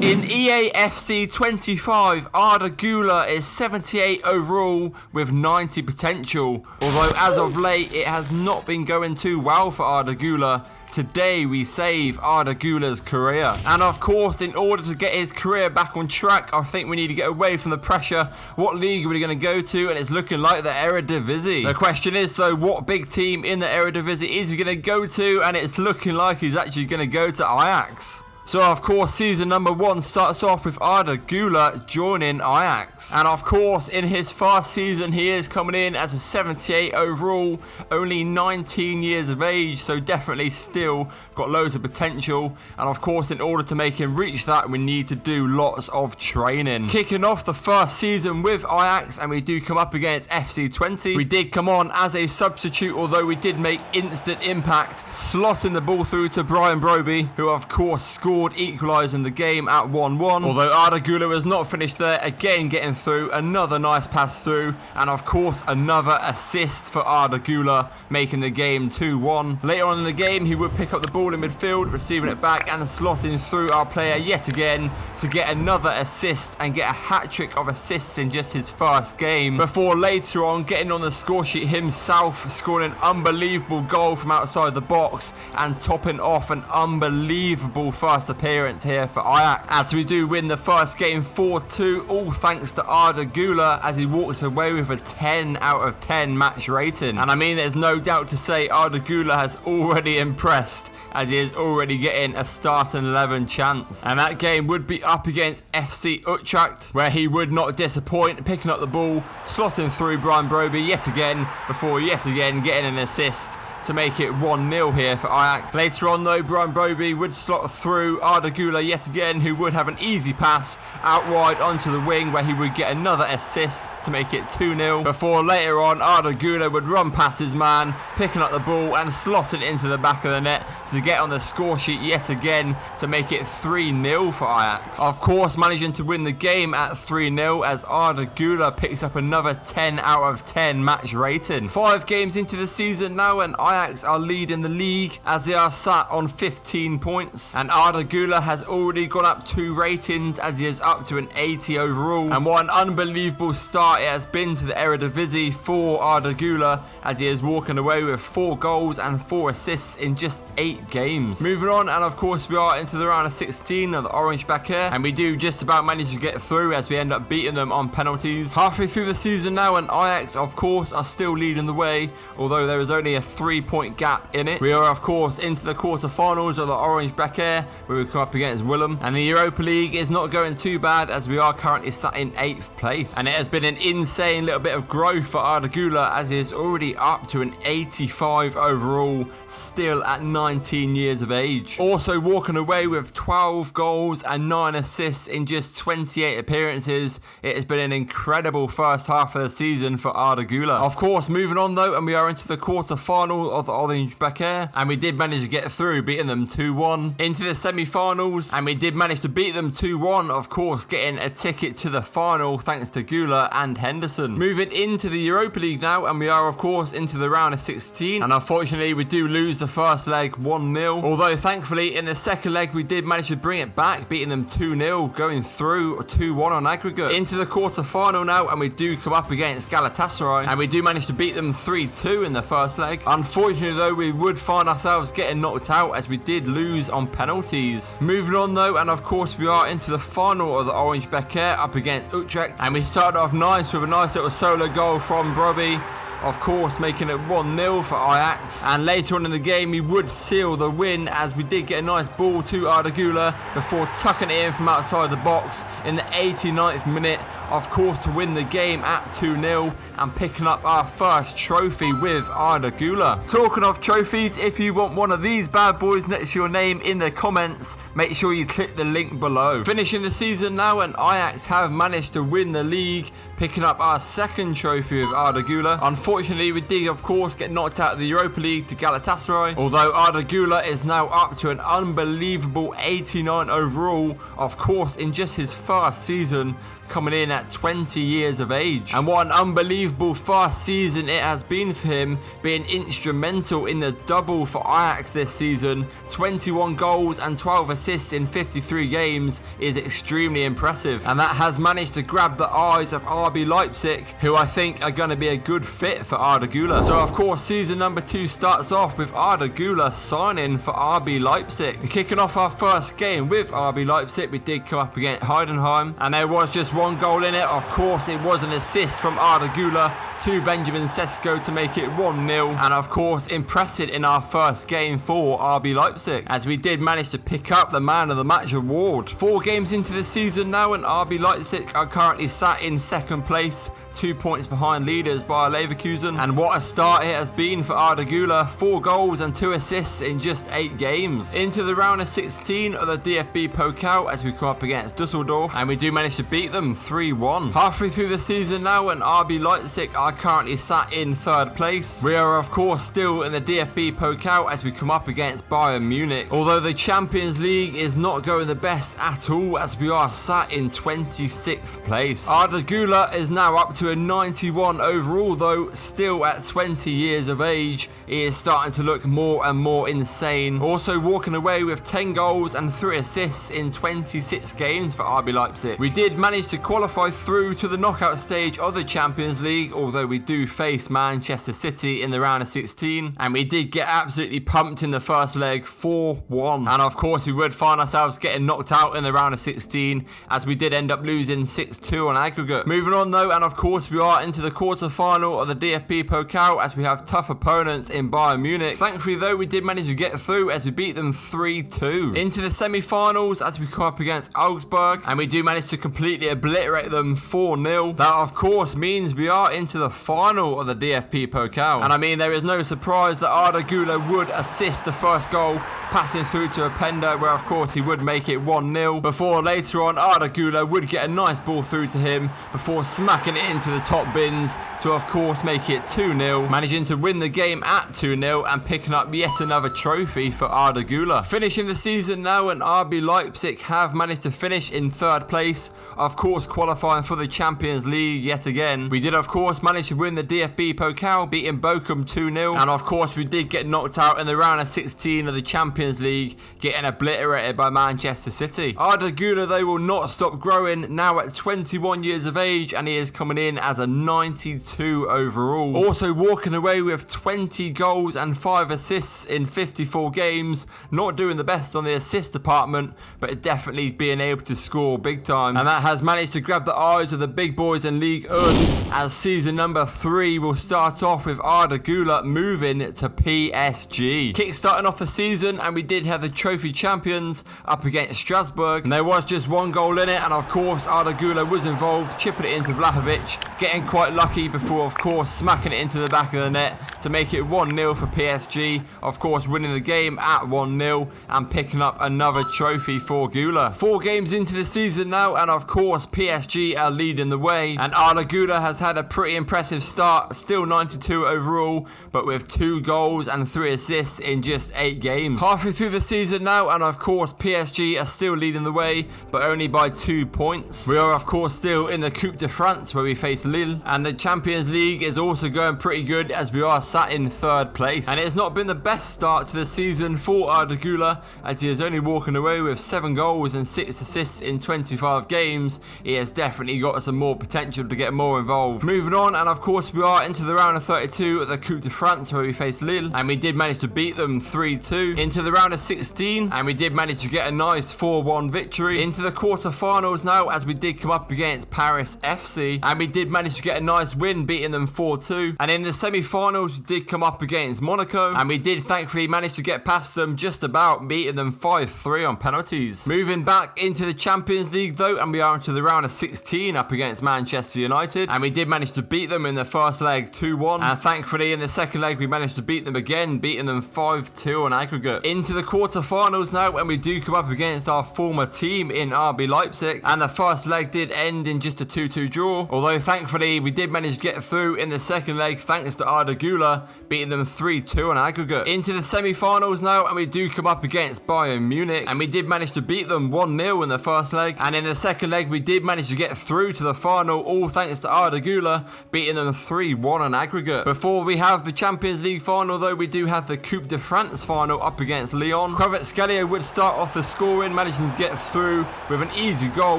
In eafc 25, Arda Güler is 78 overall with 90 potential. Although as of late, it has not been going too well for Arda Güler. Today we save Arda Güler's career. And of course, in order to get his career back on track, I think we need to get away from the pressure. What league are we going to go to? And it's looking like the Eredivisie. The question is though, what big team in the Eredivisie is he going to go to? And it's looking like he's actually going to go to Ajax. So of course, season number 1 starts off with Arda Güler joining Ajax. And of course, in his first season, he is coming in as a 78 overall, only 19 years of age, so definitely still got loads of potential. And of course, in order to make him reach that, we need to do lots of training. Kicking off the first season with Ajax, and we do come up against FC 20. We did come on as a substitute, although we did make instant impact, slotting the ball through to Brian Broby, who of course scored, equalising the game at 1-1. Although Arda Güler was not finished there, again getting through, another nice pass through, and of course another assist for Arda Güler, making the game 2-1. Later on in the game, he would pick up the ball in midfield, receiving it back and slotting through our player yet again to get another assist and get a hat-trick of assists in just his first game, before later on getting on the score sheet himself, scoring an unbelievable goal from outside the box and topping off an unbelievable first appearance here for Ajax, as we do win the first game 4-2, all thanks to Arda Güler, as he walks away with a 10 out of 10 match rating. And I mean, there's no doubt to say Arda Güler has already impressed, as he is already getting a starting 11 chance. And that game would be up against FC Utrecht, where he would not disappoint, picking up the ball, slotting through Brian Broby yet again, before yet again getting an assist to make it 1-0 here for Ajax. Later on though, Brian Broby would slot through Arda Güler yet again, who would have an easy pass out wide onto the wing, where he would get another assist to make it 2-0, before later on Arda Güler would run past his man, picking up the ball and slotting into the back of the net to get on the score sheet yet again to make it 3-0 for Ajax. Of course, managing to win the game at 3-0 as Arda Güler picks up another 10 out of 10 match rating. 5 games into the season now, and Ajax are leading the league as they are sat on 15 points, and Arda Güler has already gone up 2 ratings as he is up to an 80 overall. And what an unbelievable start it has been to the Eredivisie for Arda Güler, as he is walking away with 4 goals and 4 assists in just 8 games. Moving on, and of course we are into the round of 16 of the Orange back here, and we do just about manage to get through as we end up beating them on penalties. Halfway through the season now, and Ajax of course are still leading the way, although there is only a 3-point gap in it. We are of course into the quarter-finals of the Orange back here, where we come up against Willem, and the Europa League is not going too bad as we are currently sat in 8th place. And it has been an insane little bit of growth for Arda Güler, as he is already up to an 85 overall, still at 19 years of age. Also walking away with 12 goals and 9 assists in just 28 appearances. It has been an incredible first half of the season for Arda Güler. Of course, moving on though, and we are into the quarter-final of the Orange back here, and we did manage to get through, beating them 2-1 into the semi-finals, and we did manage to beat them 2-1, of course getting a ticket to the final thanks to Güler and Henderson. Moving into the Europa League now, and we are of course into the round of 16, and unfortunately we do lose the first leg 1-0, although thankfully in the second leg we did manage to bring it back, beating them 2-0, going through 2-1 on aggregate. Into the quarter-final now, and we do come up against Galatasaray, and we do manage to beat them 3-2 in the first leg. Unfortunately though, we would find ourselves getting knocked out as we did lose on penalties. Moving on though, and of course we are into the final of the Orange Becker up against Utrecht, and we started off nice with a nice little solo goal from Broby, of course making it 1-0 for Ajax. And later on in the game we would seal the win, as we did get a nice ball to Arda Güler before tucking it in from outside the box in the 89th minute, of course to win the game at 2-0 and picking up our first trophy with Arda Güler. Talking of trophies, if you want one of these bad boys next to your name in the comments, make sure you click the link below. Finishing the season now, and Ajax have managed to win the league, picking up our second trophy with Arda Güler. Unfortunately, we did of course get knocked out of the Europa League to Galatasaray, although Arda Güler is now up to an unbelievable 89 overall, of course in just his first season, coming in at 20 years of age. And what an unbelievable fast season it has been for him, being instrumental in the double for Ajax this season. 21 goals and 12 assists in 53 games is extremely impressive, and that has managed to grab the eyes of RB Leipzig, who I think are going to be a good fit for Arda Güler. So of course season number 2 starts off with Arda Güler signing for RB Leipzig. And kicking off our first game with RB Leipzig, we did come up against Heidenheim, and there was just one goal in it. Of course it was an assist from Arda Güler to Benjamin Sesko to make it 1-0, and of course impressive in our first game for RB Leipzig, as we did manage to pick up the man of the match award. 4 games into the season now, and RB Leipzig are currently sat in second place, 2 points behind leaders Bayer Leverkusen. And what a start it has been for Arda Güler, 4 goals and 2 assists in just 8 games. Into the round of 16 of the DFB Pokal as we come up against Dusseldorf, and we do manage to beat them 3-1. Halfway through the season now, and RB Leipzig are currently sat in third place. We are of course still in the DFB Pokal as we come up against Bayern Munich, although the Champions League is not going the best at all, as we are sat in 26th place. Arda Güler is now up to a 91 overall, though still at 20 years of age he is starting to look more and more insane, also walking away with 10 goals and 3 assists in 26 games for RB Leipzig. We did manage to qualify through to the knockout stage of the Champions League, although we do face Manchester City in the round of 16, and we did get absolutely pumped in the first leg 4-1, and of course we would find ourselves getting knocked out in the round of 16 as we did end up losing 6-2 on aggregate. Moving on though, and of course we are into the quarter-final of the DFB Pokal as we have tough opponents in Bayern Munich. Thankfully though, we did manage to get through as we beat them 3-2. Into the semi-finals as we come up against Augsburg, and we do manage to completely obliterate them 4-0. That of course means we are into the final of the DFB Pokal, and I mean there is no surprise that Arda Güler would assist the first goal, passing through to Openda, where of course he would make it 1-0, before later on Arda Güler would get a nice ball through to him before smacking it into the top bins to of course make it 2-0, managing to win the game at 2-0 and picking up yet another trophy for Arda Güler. Finishing the season now, and RB Leipzig have managed to finish in third place, of course qualifying for the Champions League yet again. We did of course manage to win the DFB Pokal, beating Bochum 2-0, and of course we did get knocked out in the round of 16 of the Champions League, getting obliterated by Manchester City. Arda Güler though will not stop growing, now at 21 years of age, and he is coming in as a 92 overall, also walking away with 20 goals and 5 assists in 54 games. Not doing the best on the assist department, but definitely being able to score big time, and that has managed to grab the eyes of the big boys in Ligue 1, as season number 3 will start off with Arda Güler moving to PSG. Kick-starting off the season, and we did have the trophy champions up against Strasbourg, and there was just one goal in it, and of course Arda Güler was involved, chipping it into Vlahovic, getting quite lucky before of course smacking it into the back of the net to make it 1-0 for PSG, of course winning the game at 1-0 and picking up another trophy for Güler. 4 games into the season now, and of course PSG are leading the way, and Arda Güler has had a pretty impressive start, still 92 overall, but with 2 goals and 3 assists in just 8 games. Halfway through the season now, and of course PSG are still leading the way, but only by 2 points. We are of course still in the Coupe de France where we face Lille, and the Champions League is also going pretty good as we are sat in third place. And it's not been the best start to the season for Arda Güler, as he is only walking away with 7 goals and 6 assists in 25 games. He has definitely got some more potential to get more involved. Moving on, and of course we are into the round of 32 at the Coupe de France where we face Lille, and we did manage to beat them 3-2. Into the round of 16, and we did manage to get a nice 4-1 victory. Into the quarter-finals now, as we did come up against Paris FC, and we did manage to get a nice win, beating them 4-2. And in the semi-finals we did come up against Monaco, and we did thankfully manage to get past them just about, beating them 5-3 on penalties. Moving back into the Champions League though, and we are into the round of 16 up against Manchester United, and we did manage to beat them in the first leg 2-1, and thankfully in the second leg we managed to beat them again, beating them 5-2 on aggregate. Into the quarter-finals now, when we do come up against our former team in RB Leipzig, and the first leg did end in just a 2-2 draw, although thankfully thankfully, we did manage to get through in the second leg thanks to Arda Güler, beating them 3-2 on aggregate. Into the semi-finals now, and we do come up against Bayern Munich, and we did manage to beat them 1-0 in the first leg, and in the second leg, we did manage to get through to the final, all thanks to Arda Güler, beating them 3-1 on aggregate. Before we have the Champions League final, though, we do have the Coupe de France final up against Lyon. Kvaratskhelia would start off the scoring, managing to get through with an easy goal,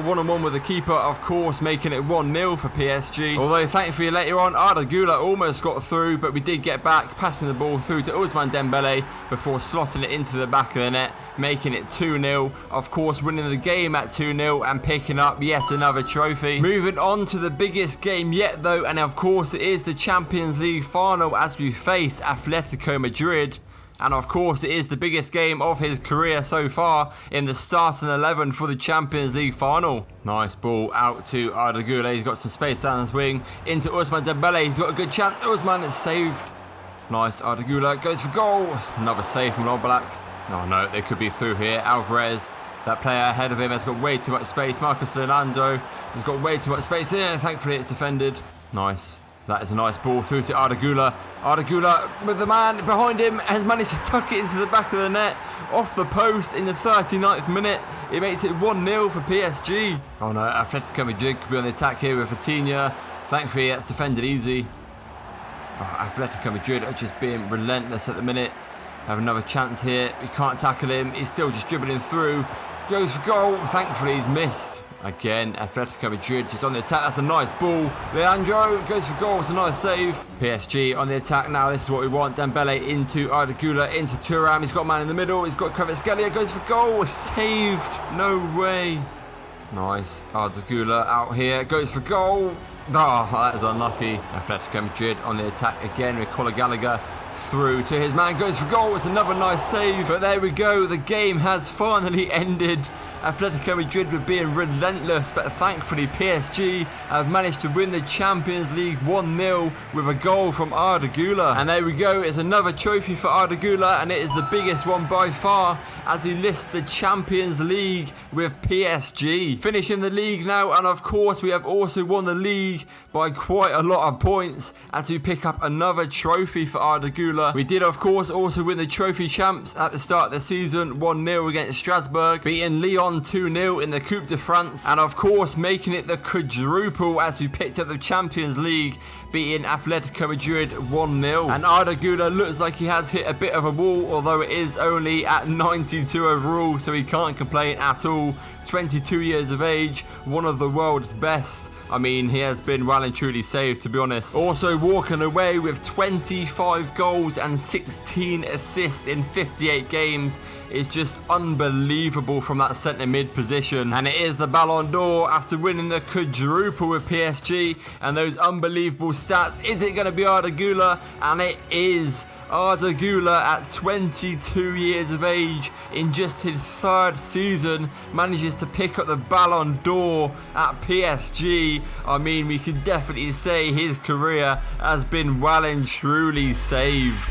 1-on-1 with the keeper, of course, making it 1-0 for PSG. Although, thankfully, later on, Arda Güler almost got through, but we did get back, passing the ball through to Ousmane Dembele before slotting it into the back of the net, making it 2-0. Of course, winning the game at 2-0 and picking up yet another trophy. Moving on to the biggest game yet, though, and of course, it is the Champions League final as we face Atletico Madrid. And of course, it is the biggest game of his career so far in the starting 11 for the Champions League final. Nice ball out to Arda Güler. He's got some space down his wing. Into Ousmane Dembele. He's got a good chance. Ousmane is saved. Nice. Arda Güler goes for goal. Another save from Oblak. Oh no, they could be through here. Alvarez, that player ahead of him, has got way too much space. Marcos Leonardo has got way too much space. Yeah, thankfully, it's defended. Nice. That is a nice ball through to Arda Güler. Arda Güler, with the man behind him, has managed to tuck it into the back of the net, off the post in the 39th minute. It makes it 1-0 for PSG. Oh no, Atletico Madrid could be on the attack here with Vitinha. Thankfully, it's defended easy. Oh, Atletico Madrid are just being relentless at the minute. Have another chance here. We can't tackle him. He's still just dribbling through. Goes for goal. Thankfully, he's missed. Again, Atletico Madrid just on the attack. That's a nice ball. Leandro goes for goal. It's a nice save. PSG on the attack now. This is what we want. Dembele into Arda Güler, into Thuram. He's got a man in the middle. He's got Kvaratskhelia. Goes for goal. Saved. No way. Nice. Arda Güler out here. Goes for goal. Oh, that is unlucky. Atletico Madrid on the attack again with Conor Gallagher. Through to his man, goes for goal. It's another nice save. But there we go. The game has finally ended. Atletico Madrid were being relentless, but thankfully PSG have managed to win the Champions League 1-0 with a goal from Arda Güler. And there we go. It's another trophy for Arda Güler, and it is the biggest one by far as he lifts the Champions League with PSG. Finishing the league now, and of course we have also won the league by quite a lot of points as we pick up another trophy for Arda Güler. We did of course also win the trophy champs at the start of the season, 1-0 against Strasbourg, beating Lyon 2-0 in the Coupe de France, and of course making it the quadruple as we picked up the Champions League, beating Atletico Madrid 1-0. And Arda Güler looks like he has hit a bit of a wall, although it is only at 92 overall, so he can't complain at all. 22 years of age, one of the world's best. I mean, he has been well and truly saved, to be honest. Also walking away with 25 goals and 16 assists in 58 games is just unbelievable from that centre mid position. And it is the Ballon d'Or after winning the quadruple with PSG and those unbelievable stats. Is it going to be Arda Güler? And it is. Arda Güler at 22 years of age in just his third season manages to pick up the Ballon d'Or at PSG. I mean, we can definitely say his career has been well and truly saved.